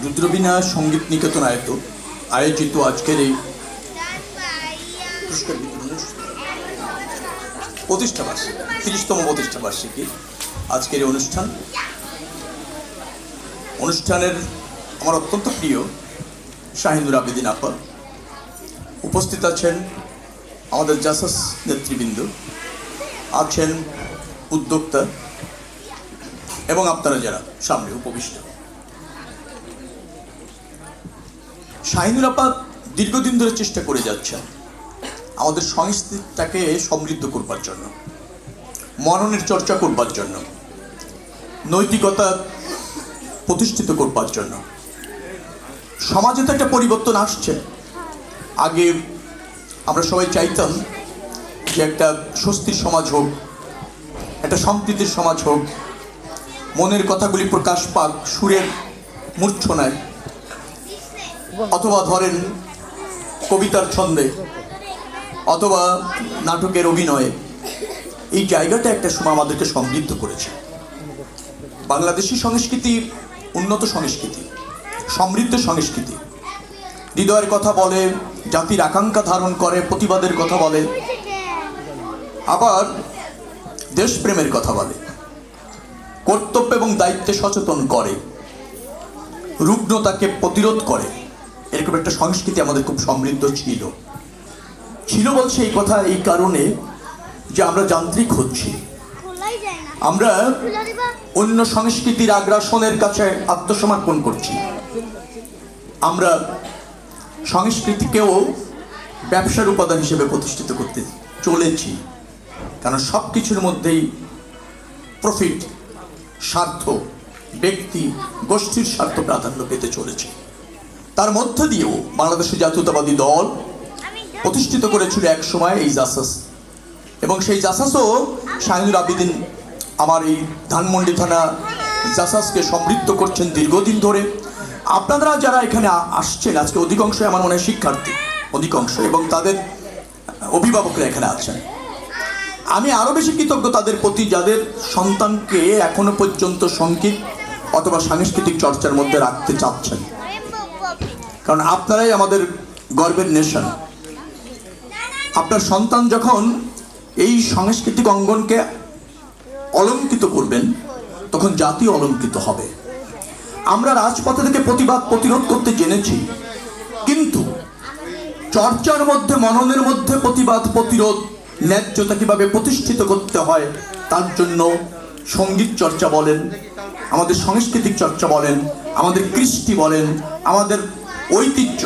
রুদ্রবীণা সঙ্গীত নিকেতন আয়োজিত আজকের এই প্রতিষ্ঠা বার্ষিকী ৩০তম প্রতিষ্ঠা বার্ষিকী আজকের এই অনুষ্ঠানের আমার অত্যন্ত প্রিয় শাহিনুর আবেদিন আপা উপস্থিত আছেন, আমাদের জাসাস নেতৃবৃন্দ আছেন, উদ্যোক্তা এবং আপনারা যারা সামনে উপবিষ্ট। শাহিনুর আপা দীর্ঘদিন ধরে চেষ্টা করে যাচ্ছেন আমাদের সংস্কৃতিটাকে সমৃদ্ধ করবার জন্য, মননের চর্চা করবার জন্য, নৈতিকতা প্রতিষ্ঠিত করবার জন্য। সমাজে তো একটা পরিবর্তন আসছে। আগে আমরা সবাই চাইতাম যে একটা স্বস্তির সমাজ হোক, একটা সম্প্রীতির সমাজ হোক, মনের কথাগুলি প্রকাশ পাক সুরের মূর্ছনায়, অথবা ধরেন কবিতার ছন্দে, অথবা নাটকের অভিনয়ে। এই জায়গাটা একটা সময় আমাদেরকে সমৃদ্ধ করেছে। বাংলাদেশি সংস্কৃতি উন্নত সংস্কৃতি, সমৃদ্ধ সংস্কৃতি, হৃদয়ের কথা বলে, জাতির আকাঙ্ক্ষা ধারণ করে, প্রতিবাদের কথা বলে, আবার দেশপ্রেমের কথা বলে, কর্তব্য এবং দায়িত্বে সচেতন করে, রুগ্নতাকে প্রতিরোধ করে। এরকম একটা সংস্কৃতি আমাদের খুব সমৃদ্ধ ছিল বলছে এই কথা এই কারণে যে আমরা যান্ত্রিক হচ্ছি, আমরা অন্য সংস্কৃতির আগ্রাসনের কাছে আত্মসমর্পণ করছি, আমরা সংস্কৃতিকেও ব্যবসার উপাদান হিসেবে প্রতিষ্ঠিত করতে চলেছি। কারণ সব কিছুর মধ্যেই প্রফিট, স্বার্থ, ব্যক্তি গোষ্ঠীর স্বার্থ প্রাধান্য পেতে চলেছে। তার মধ্য দিয়েও বাংলাদেশের জাতীয়তাবাদী দল প্রতিষ্ঠিত করেছিল এক সময় এই জাসাস, এবং সেই জাসাসও শাহিনুর আবেদিন আমার এই ধানমন্ডি থানা জাসাসকে সমৃদ্ধ করছেন দীর্ঘদিন ধরে। আপনারা যারা এখানে আসছেন আজকে অধিকাংশই আমার মনে হয় শিক্ষার্থী, অধিকাংশ, এবং তাদের অভিভাবকরা এখানে আছেন। আমি আরও বেশি কৃতজ্ঞ তাদের প্রতি যাদের সন্তানকে এখনো পর্যন্ত সংগীত অথবা সাংস্কৃতিক চর্চার মধ্যে রাখতে চাচ্ছেন, কারণ আপনারাই আমাদের গর্বের নেশন। আপনার সন্তান যখন এই সাংস্কৃতিক অঙ্গনকে অলঙ্কিত করবেন তখন জাতি অলঙ্কিত হবে। আমরা রাজপথে থেকে প্রতিরোধ করতে জেনেছি, কিন্তু চর্চার মধ্যে, মননের মধ্যে প্রতিবাদ, প্রতিরোধ, ন্যায্যতা কিভাবে প্রতিষ্ঠিত করতে হয় তার জন্য সঙ্গীত চর্চা বলেন, আমাদের সাংস্কৃতিক চর্চা বলেন, আমাদের কৃষ্টি বলেন, আমাদের ঐতিহ্য,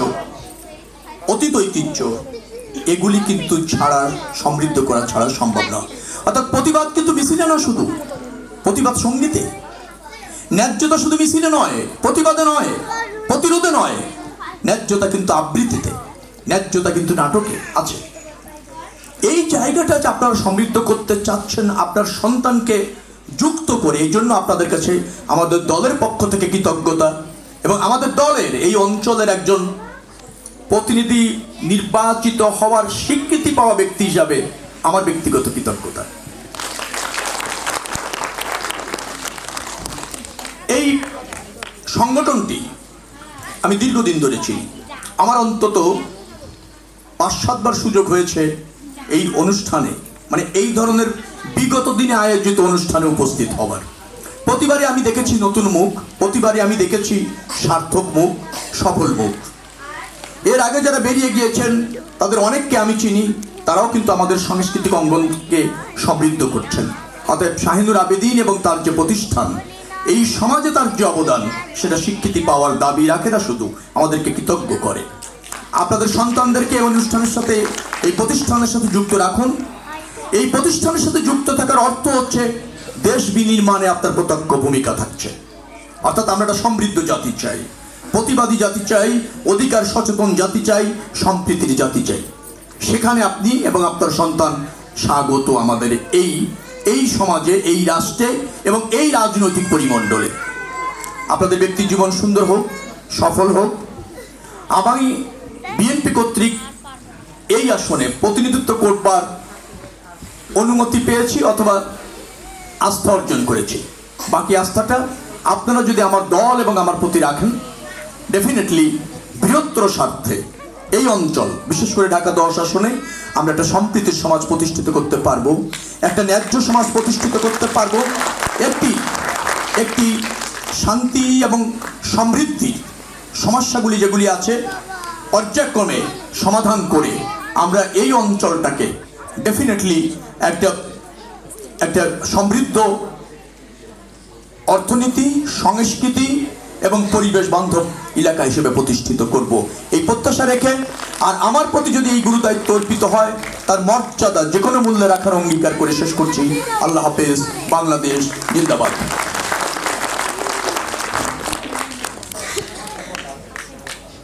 অতীত ঐতিহ্য, এগুলি কিন্তু ছাড়া, সমৃদ্ধ করা ছাড়া সম্ভব নয়। অর্থাৎ প্রতিবাদ কিন্তু মিছিলে নয়, শুধু প্রতিবাদ সঙ্গীতে, ন্যায্যতা শুধু মিছিলে নয়, প্রতিবাদে নয়, প্রতিরোধে নয়, ন্যায্যতা কিন্তু আবৃত্তিতে, ন্যায্যতা কিন্তু নাটকে আছে। এই জায়গাটা যে আপনারা সমৃদ্ধ করতে চাচ্ছেন আপনার সন্তানকে যুক্ত করে, এই জন্য আপনাদের কাছে আমাদের দলের পক্ষ থেকে কৃতজ্ঞতা, এবং আমাদের দলের এই অঞ্চলের একজন প্রতিনিধি নির্বাচিত হওয়ার স্বীকৃতি পাওয়া ব্যক্তি হিসাবে আমার ব্যক্তিগত কৃতজ্ঞতা। এই সংগঠনটি আমি দীর্ঘদিন ধরে চিনি। আমার অন্তত ৫-৭ বার সুযোগ হয়েছে এই অনুষ্ঠানে, মানে এই ধরনের বিগত দিনে আয়োজিত অনুষ্ঠানে উপস্থিত হবার। প্রতিবারই আমি দেখেছি নতুন মুখ, প্রতিবারই আমি দেখেছি সার্থক মুখ, সফল মুখ। এর আগে যারা বেরিয়ে গিয়েছেন তাদের অনেককে আমি চিনি, তারাও কিন্তু আমাদের সাংস্কৃতিক অঙ্গনকে সমৃদ্ধ করছেন। অতএব শাহিনুর আবেদিন এবং তার যে প্রতিষ্ঠান, এই সমাজে তার যে অবদান, সেটা স্বীকৃতি পাওয়ার দাবি রাখে না, শুধু আমাদেরকে কৃতজ্ঞ করে। আপনাদের সন্তানদেরকে এই অনুষ্ঠানের সাথে, এই প্রতিষ্ঠানের সাথে যুক্ত রাখুন। এই প্রতিষ্ঠানের সাথে যুক্ত থাকার অর্থ হচ্ছে দেশ বিনির্মাণে আপনার প্রত্যক্ষ ভূমিকা থাকছে। অর্থাৎ আমরা একটা সমৃদ্ধ জাতি চাই, প্রতিবাদী জাতি চাই, অধিকার সচেতন জাতি চাই, সম্প্রীতির জাতি চাই। সেখানে আপনি এবং আপনার সন্তান স্বাগত আমাদের এই সমাজে, এই রাষ্ট্রে এবং এই রাজনৈতিক পরিমণ্ডলে। আপনাদের ব্যক্তি জীবন সুন্দর হোক, সফল হোক। আমি বিএনপি কর্তৃক এই আসনে প্রতিনিধিত্ব করবার অনুমতি পেয়েছি অথবা আস্থা অর্জন করেছি। বাকি আস্থাটা আপনারা যদি আমার দল এবং আমার প্রতি রাখেন, ডেফিনেটলি বৃহত্তর স্বার্থে এই অঞ্চল, বিশেষ করে ঢাকা 10 আসনে আমরা একটা সম্প্রীতির সমাজ প্রতিষ্ঠিত করতে পারবো, একটা ন্যায্য সমাজ প্রতিষ্ঠিত করতে পারবো, একটি শান্তি এবং সমৃদ্ধি সমস্যাগুলি যেগুলি আছে পর্যায়ক্রমে সমাধান করে আমরা এই অঞ্চলটাকে ডেফিনেটলি একটা সমৃদ্ধ অর্থনীতি, সংস্কৃতি এবং পরিবেশ বান্ধব এলাকা হিসেবে প্রতিষ্ঠিত করব, এই প্রত্যাশা রেখে আর আমার প্রতি যদি এই গুরুদায়িত্ব অর্পিত হয় তার মর্যাদা যে কোনো মূল্যে রাখার অঙ্গীকার করে শেষ করছি। আল্লাহ হাফেজ। বাংলাদেশ জিন্দাবাদ।